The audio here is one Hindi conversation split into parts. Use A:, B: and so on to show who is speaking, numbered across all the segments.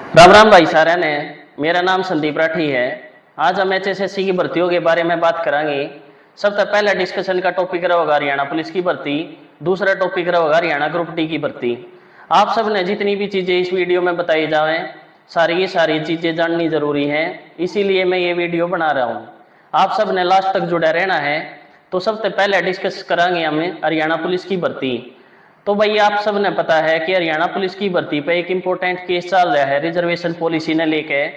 A: राम राम भाई सारा ने। मेरा नाम संदीप राठी है। आज हम एचएसएससी की भर्तियों के बारे में बात करेंगे। सबसे पहला डिस्कशन का टॉपिक रहेगा हरियाणा पुलिस की भर्ती। दूसरा टॉपिक रहेगा हरियाणा ग्रुप डी की भर्ती। आप सब ने जितनी भी चीज़ें इस वीडियो में बताई जाएं, सारी की सारी चीज़ें जाननी जरूरी हैं, इसीलिए मैं ये वीडियो बना रहा हूँ। आप सब ने लास्ट तक जुड़ा रहना है। तो सबसे पहले डिस्कस करेंगे हम हरियाणा पुलिस की भर्ती। तो भाई आप सब ने पता है कि हरियाणा पुलिस की भर्ती पे एक इम्पोर्टेंट केस चल रहा है रिजर्वेशन पॉलिसी ने लेके,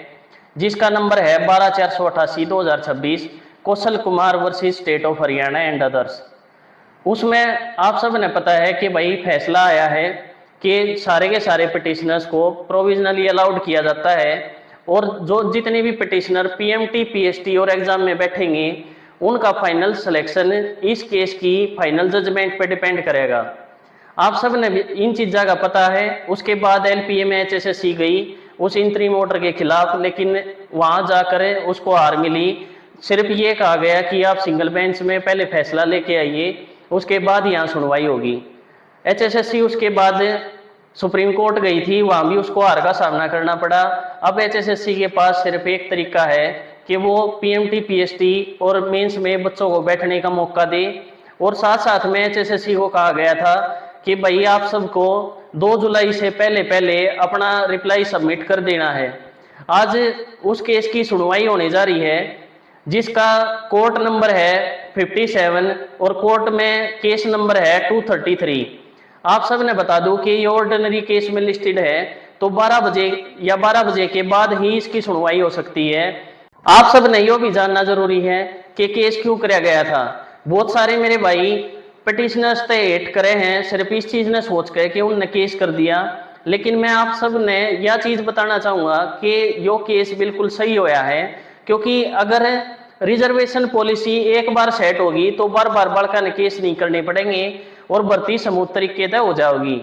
A: जिसका नंबर है 12/488/2026, Kaushal Kumar versus state of Haryana and others. उसमें आप सब ने पता है कि भाई फैसला आया है कि सारे के सारे पिटिशनर्स को प्रोविजनली अलाउड किया जाता है, और जो जितने भी पिटिशनर पीएमटी पीएसटी और एग्जाम में बैठेंगे उनका फाइनल सिलेक्शन इस केस की फाइनल जजमेंट पे डिपेंड करेगा। आप सब ने इन चीज़ों का पता है। उसके बाद एलपीए में एचएसएससी गई उस इंतरिम ऑर्डर के खिलाफ, लेकिन वहां जाकर उसको हार मिली। सिर्फ ये कहा गया कि आप सिंगल बेंच में पहले फैसला लेके आइए, उसके बाद यहाँ सुनवाई होगी। एचएसएससी उसके बाद सुप्रीम कोर्ट गई थी, वहां भी उसको हार का सामना करना पड़ा। अब एचएसएससी के पास सिर्फ एक तरीका है कि वो पीएमटी पीएसटी और मेंस में बच्चों को बैठने का मौका दे। और साथ साथ में एचएसएससी को कहा गया था कि भाई आप सबको 2 जुलाई से पहले पहले अपना रिप्लाई सबमिट कर देना है। आज उस केस की सुनवाई होने जा रही है, जिसका कोर्ट नंबर है 57 और कोर्ट में केस नंबर है 233। आप सब ने बता दूं कि ये ऑर्डिनरी केस में लिस्टेड है, तो 12 बजे या 12 बजे के बाद ही इसकी सुनवाई हो सकती है। आप सब ने यह भी जानना जरूरी है कि केस क्यों कराया गया था। बहुत सारे मेरे भाई पिटिशनर्स तो हेट करे हैं सिर्फ इस चीज ने सोच के कि उनने केस कर दिया, लेकिन मैं आप सब ने यह चीज बताना चाहूंगा कि यो केस बिल्कुल सही होया है। क्योंकि अगर रिजर्वेशन पॉलिसी एक बार सेट होगी तो बार बार बालका ने केस नहीं करने पड़ेंगे और भर्ती स्मूथ तरीके से हो जाएगी।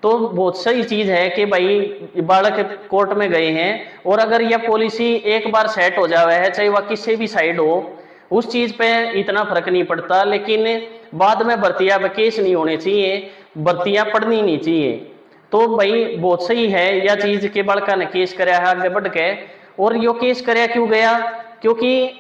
A: तो बहुत सही चीज है कि भाई बालक कोर्ट में गए हैं, और अगर यह पॉलिसी एक बार सेट हो जावे है, चाहे वह किसी भी साइड हो, उस चीज पे इतना फर्क नहीं पड़ता। लेकिन बाद में भर्तियां पे केस नहीं होने चाहिए, भर्तियां पढ़नी नहीं चाहिए। तो भाई बहुत सही है यह चीज के बड़का ने केस कराया है आगे बढ़ के। और यो केस कराया क्यों गया? क्योंकि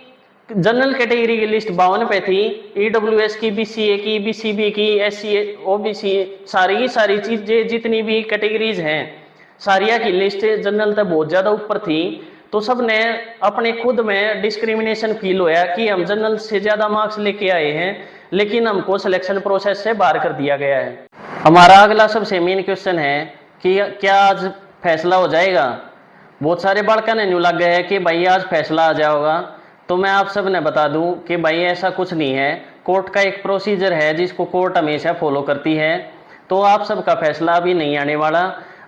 A: जनरल कैटेगरी की लिस्ट 52 पे थी, ईडब्ल्यूएस की, बीसीए की, बीसीबी की, एससी ओबीसी, सारी की सारी चीजें जितनी भी कैटेगरीज हैं सारिया की लिस्ट जनरल तक बहुत ज्यादा ऊपर थी। तो सब ने अपने खुद में डिस्क्रिमिनेशन फील होया कि हम जनरल से ज्यादा मार्क्स लेके आए हैं, लेकिन हमको सिलेक्शन प्रोसेस से बाहर कर दिया गया है। हमारा अगला सबसे मेन क्वेश्चन है कि क्या आज फैसला हो जाएगा? बहुत सारे बड़का ने न्यू लग गए है कि भाई आज फैसला आ जाएगा। तो मैं आप सब ने बता दूं कि भाई ऐसा कुछ नहीं है। कोर्ट का एक प्रोसीजर है जिसको कोर्ट हमेशा फॉलो करती है। तो आप सबका फैसला अभी नहीं आने वाला।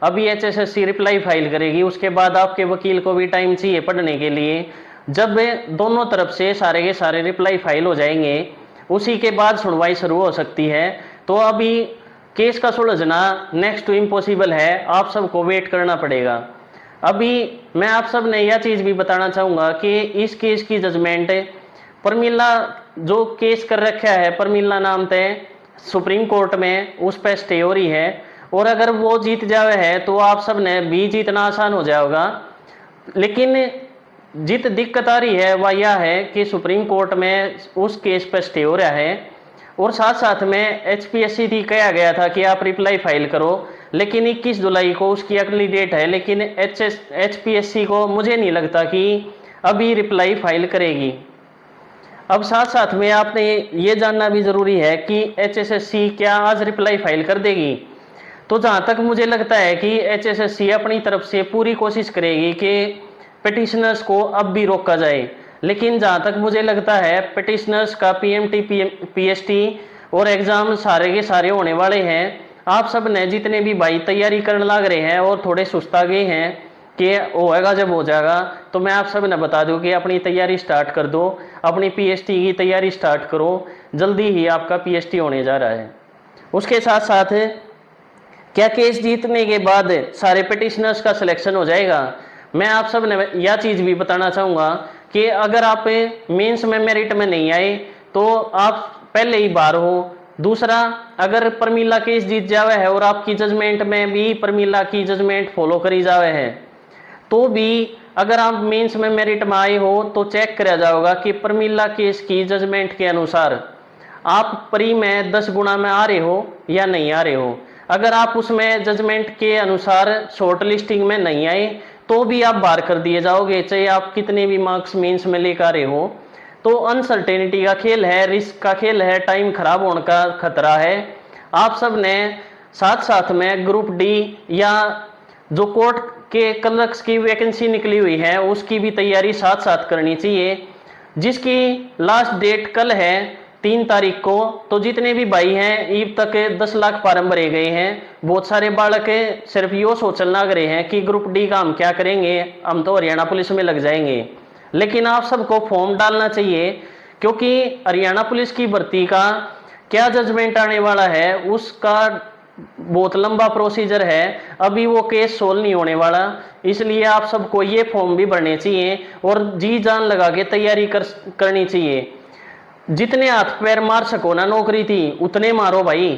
A: अभी एचएसएससी रिप्लाई फाइल करेगी, उसके बाद आपके वकील को भी टाइम चाहिए पढ़ने के लिए। जब दोनों तरफ से सारे के सारे रिप्लाई फाइल हो जाएंगे, उसी के बाद सुनवाई शुरू हो सकती है। तो अभी केस का सुलझना नेक्स्ट टू इम्पॉसिबल है, आप सबको वेट करना पड़ेगा। अभी मैं आप सब ने यह चीज़ भी बताना चाहूँगा कि इस केस की जजमेंट परमिला जो केस कर रखा है, परमिला नाम तय सुप्रीम कोर्ट में, उस पर स्टे हो रही है। और अगर वो जीत जावे है तो आप सब ने भी जीतना आसान हो जाएगा। लेकिन जित दिक्कत आ रही है वह यह है कि सुप्रीम कोर्ट में उस केस पर स्टे हो रहा है, और साथ साथ में एचपीएससी थी कहा गया था कि आप रिप्लाई फाइल करो, लेकिन 21 जुलाई को उसकी अगली डेट है। लेकिन एचपीएससी को मुझे नहीं लगता कि अभी रिप्लाई फाइल करेगी। अब साथ साथ में आपने ये जानना भी जरूरी है कि एचएसएससी क्या आज रिप्लाई फाइल कर देगी? तो जहां तक मुझे लगता है कि एचएसएससी अपनी तरफ से पूरी कोशिश करेगी कि पिटिशनर्स को अब भी रोका जाए। लेकिन जहां तक मुझे लगता है पिटिशनर्स का पीएमटी पीएसटी और एग्जाम सारे के सारे होने वाले हैं। आप सब ने जितने भी भाई तैयारी करने लग रहे हैं और थोड़े सुस्ता गए हैं कि होएगा जब हो जाएगा, तो मैं आप सब ने बता दूं कि अपनी तैयारी स्टार्ट कर दो, अपनी पीएसटी की तैयारी स्टार्ट करो। जल्दी ही आपका पीएसटी होने जा रहा है। उसके साथ साथ क्या केस जीतने के बाद सारे पिटिशनर्स का सिलेक्शन हो जाएगा? मैं आप सब ने यह चीज़ भी बताना चाहूँगा कि अगर आप मेंस में मेरिट में नहीं आए तो आप पहले ही बाहर हो। दूसरा, अगर परमिला केस जीत जावे है और आपकी जजमेंट में भी परमिला की जजमेंट फॉलो करी जावे है, तो भी अगर आप मेंस में मेरिट में आए हो तो चेक किया जाएगा कि प्रमिला केस की जजमेंट के अनुसार आप प्री में 10 गुना में आ रहे हो या नहीं आ रहे हो। अगर आप उसमें जजमेंट के अनुसार शॉर्ट लिस्टिंग में नहीं आए तो भी आप बाहर कर दिए जाओगे, चाहे आप कितने भी मार्क्स मेंस में लेकर आ रहे हो। तो अनसर्टेनिटी का खेल है, रिस्क का खेल है, टाइम खराब होने का खतरा है। आप सब ने साथ साथ में ग्रुप डी या जो कोर्ट के क्लर्क्स की वैकेंसी निकली हुई है उसकी भी तैयारी साथ साथ करनी चाहिए, जिसकी लास्ट डेट कल है 3 तारीख को। तो जितने भी भाई हैं ईब तक 10 लाख फार्म भरे गए हैं। बहुत सारे बालक सिर्फ यो सोचने लग रहे हैं कि ग्रुप डी का हम क्या करेंगे, हम तो हरियाणा पुलिस में लग जाएंगे। लेकिन आप सबको फॉर्म डालना चाहिए, क्योंकि हरियाणा पुलिस की भर्ती का क्या जजमेंट आने वाला है उसका बहुत लंबा प्रोसीजर है, अभी वो केस सोल्व नहीं होने वाला। इसलिए आप सबको ये फॉर्म भी भरने चाहिए और जी जान लगा के तैयारी करनी चाहिए। जितने हाथ पैर मार सको ना नौकरी थी उतने मारो भाई।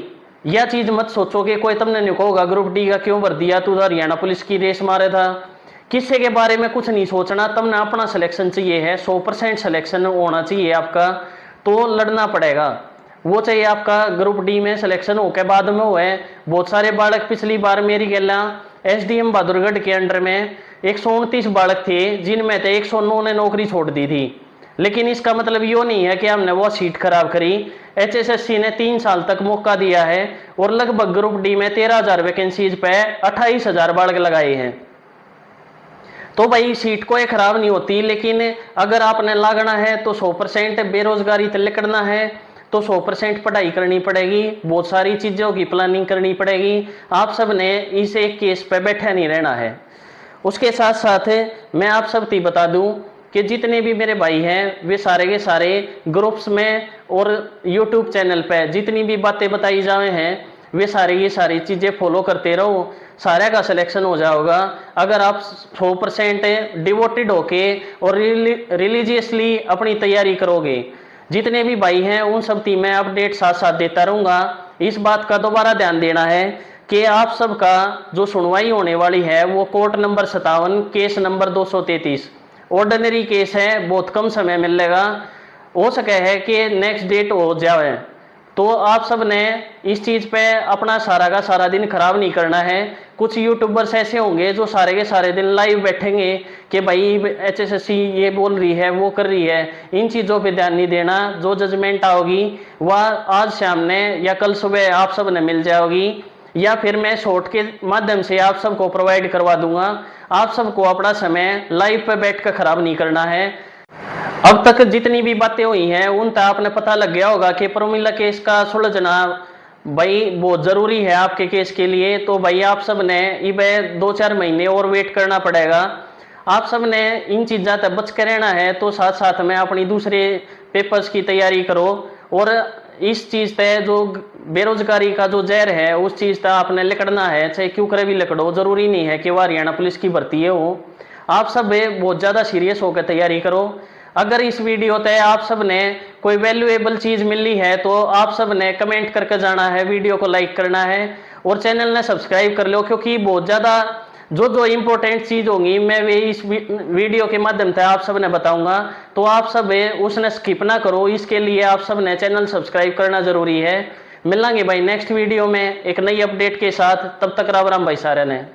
A: यह चीज मत सोचो कि कोई तुमने नहीं कहोगा ग्रुप डी का क्यों भर दिया, तू हरियाणा पुलिस की रेस मारे था। किसी के बारे में कुछ नहीं सोचना, तुमने अपना सिलेक्शन चाहिए है, 100% सिलेक्शन होना चाहिए आपका, तो लड़ना पड़ेगा। वो चाहिए आपका ग्रुप डी में सिलेक्शन होकर बाद में हुआ है। बहुत सारे बालक पिछली बार मेरी गैला एसडीएम बहादुरगढ़ के अंडर में 129 बालक थे जिनमें से 109 ने नौकरी छोड़ दी थी। लेकिन इसका मतलब यो नहीं है कि हमने वो सीट खराब करी। एचएसएससी ने 3 साल तक मौका दिया है और लगभग ग्रुप डी में 13,000 वैकेंसीज पे 28,000 बालक लगाए हैं। तो भाई सीट कोई खराब नहीं होती, लेकिन अगर आपने लागना है तो 100% बेरोजगारी तले करना है तो 100% पढ़ाई करनी पड़ेगी, बहुत सारी चीज़ों की प्लानिंग करनी पड़ेगी। आप सब ने इस एक केस पे बैठा नहीं रहना है। उसके साथ साथ मैं आप सब की बता दूं कि जितने भी मेरे भाई हैं वे सारे के सारे ग्रुप्स में और यूट्यूब चैनल पे जितनी भी बातें बताई जाए हैं वे सारी ये सारी चीज़ें फॉलो करते रहो, सारे का सिलेक्शन हो जाएगा। अगर आप 100% डिवोटेड होके और रिलीजियसली अपनी तैयारी करोगे। जितने भी भाई हैं उन सब की मैं अपडेट साथ साथ देता रहूँगा। इस बात का दोबारा ध्यान देना है कि आप सबका जो सुनवाई होने वाली है वो court number 57 case number 233 ordinary case है, बहुत कम समय मिलेगा। हो सके है कि नेक्स्ट डेट हो जाए। तो आप सब ने इस चीज़ पे अपना सारा का सारा दिन खराब नहीं करना है। कुछ यूट्यूबर्स ऐसे होंगे जो सारे के सारे दिन लाइव बैठेंगे कि भाई एचएसएससी ये बोल रही है वो कर रही है। इन चीज़ों पे ध्यान नहीं देना। जो जजमेंट आओगी वह आज शाम ने या कल सुबह आप सब ने मिल जाओगी, या फिर मैं शॉर्ट के माध्यम से आप सबको प्रोवाइड करवा दूंगा। आप सबको अपना समय लाइव पे बैठ कर खराब नहीं करना है। अब तक जितनी भी बातें हुई हैं उन तक आपने पता लग गया होगा कि प्रमिला केस का सुलझना भाई बहुत ज़रूरी है आपके केस के लिए। तो भाई आप सब ने ये 2-4 महीने और वेट करना पड़ेगा। आप सब ने इन चीज़ों तक बच कर रहना है, तो साथ साथ में अपनी दूसरे पेपर्स की तैयारी करो। और इस चीज़ पे जो बेरोजगारी का जो जहर है उस चीज़ तक आपने लिकड़ना है, चाहे क्यों करे भी लिकड़ो। ज़रूरी नहीं है कि वह हरियाणा पुलिस की भर्ती है हो। आप सब बहुत ज़्यादा सीरियस होकर तैयारी करो। अगर इस वीडियो तय आप सब ने कोई वैल्यूएबल चीज़ मिली है तो आप सब ने कमेंट करके जाना है, वीडियो को लाइक करना है और चैनल ने सब्सक्राइब कर लो, क्योंकि बहुत ज़्यादा जो इम्पोर्टेंट चीज़ होंगी मैं वे इस वीडियो के माध्यम से आप सब ने बताऊंगा। तो आप सब उसने स्किप ना करो, इसके लिए आप सब ने चैनल सब्सक्राइब करना ज़रूरी है। मिलेंगे भाई नेक्स्ट वीडियो में एक नई अपडेट के साथ, तब तक राम राम भाई सारे ने।